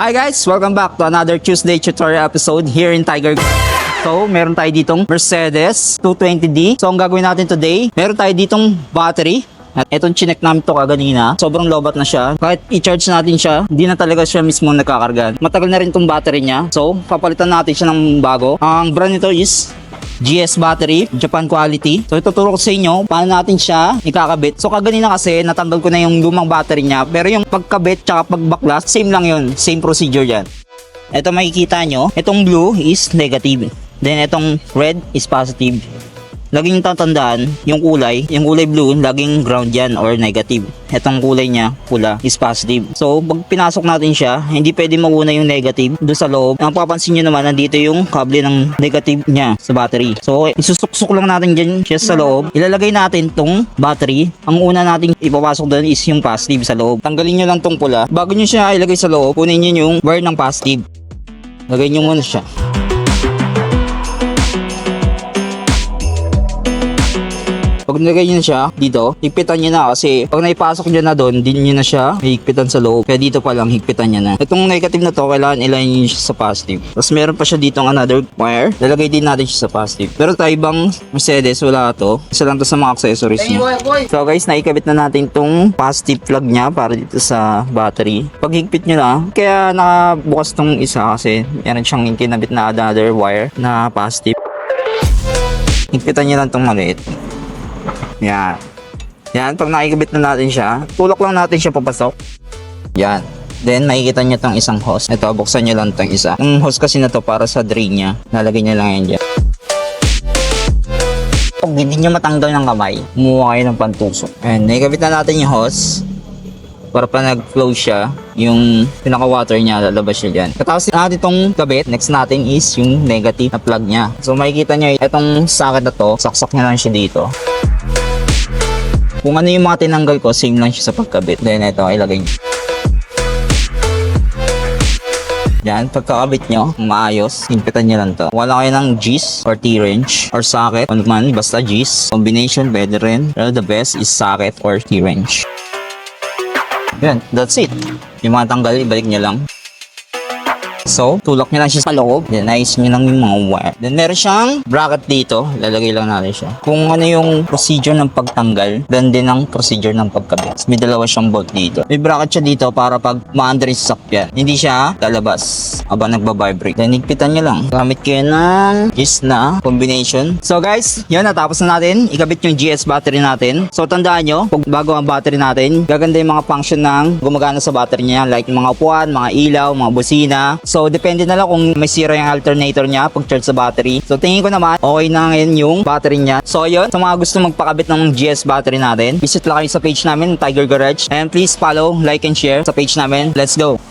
Hi guys! Welcome back to another Tuesday tutorial episode here in Tiger. So, meron tayo ditong Mercedes 220D. So, ang gagawin natin today, meron tayo ditong battery. At itong chinek namin to kaganina. Sobrang lobat na siya. Kahit i-charge natin siya, hindi na talaga siya mismo nagkakarga. Matagal na rin itong battery niya. So, papalitan natin siya ng bago. Ang brand nito is GS battery, Japan quality. So ituturo ko sa inyo paano natin siya ikakabit. So kaganina kasi natanggal ko na yung lumang battery niya, pero yung pagkabit tsaka pagbaklas, same lang yun. Same procedure yan. Ito makikita nyo, itong blue is negative. Then itong red is positive. Laging tatandaan, yung kulay blue, laging ground yan or negative. Itong kulay niya, pula, is positive. So, pag pinasok natin siya, hindi pwede mauna yung negative doon sa loob. Ang papansin nyo naman, nandito yung kable ng negative niya sa battery. So, isusuksok lang natin dyan siya sa loob. Ilalagay natin tong battery. Ang una nating ipapasok doon is yung positive sa loob. Tanggalin nyo lang tong pula. Bago nyo siya ilagay sa loob, kunin nyo yung wire ng positive. Lagay nyo muna siya. Pag nilagay nyo na siya dito, higpitan nyo na kasi pag naipasok nyo na doon, din nyo na siya higpitan sa loob. Kaya dito pa lang, higpitan nyo na. Itong negative na to, kailangan ilayin nyo siya sa positive. Tapos meron pa siya dito ng another wire. Lalagay din natin siya sa positive. Pero tayo ibang Mercedes, wala to. Isa lang to sa mga accessories niya. So guys, naikabit na natin tong positive plug niya para dito sa battery. Pag higpit nyo na, kaya nakabukas tong isa kasi meron siyang kinabit na another wire na positive. Higpitan nyo lang tong maliit. Yan. Yan, pag nakikabit na natin siya, tulak lang natin siya papasok. Yan. Then, makikita nyo itong isang hose. Ito, buksan nyo lang itong isa. Yung hose kasi na to para sa drain niya. Nalagay nyo lang yan dyan. Pag hindi nyo matanggal ng kamay, kumuha kayo ng pantusok. And, nakikabit na natin yung hose. Para pa nag-flow siya, yung pinaka-water niya, lalabas siya dyan. Katapos natin itong kabit, next natin is yung negative na plug niya. So, makikita nyo, itong socket na to, saksak nyo lang siya dito. Kung ano yung mga tinanggal ko, same lang siya sa pagkabit. Then ito, ilagay nyo. Yan, pagkakabit nyo, maayos, higpitan nyo lang to. Wala kayo ng G's or T-wrench or socket. Ano man, basta G's. Combination, pwede rin. Pero the best is socket or T-wrench. Yan, that's it. Yung mga tanggal, ibalik nyo lang. So, tulak nyo lang siya sa loob. Then, ayos nyo lang yung mga wire. Then, meron siyang bracket dito. Lalagay lang natin siya. Kung ano yung procedure ng pagtanggal, then din ang procedure ng pagkabit. So, may dalawa siyang bolt dito. May bracket siya dito para pag ma-under yung sasakyan, hindi siya lalabas habang nagbabibrate. Then, higpitan nyo lang. Gamit kayo ng GS na combination. So, guys, yun. Natapos na natin. Ikabit yung GS battery natin. So, tandaan nyo, pag bago ang battery natin, gaganda yung mga function ng gumagana sa battery niya. Like yung mga upuan, mga ilaw, mga busina. So, depende na lang kung may sira yung alternator niya pag charge sa battery. So, tingin ko naman, okay na ngayon yung battery niya. So, yun. Sa mga gusto magpakabit ng GS battery natin, visit lang kayo sa page namin, Tiger Garage. And please follow, like, and share sa page namin. Let's go!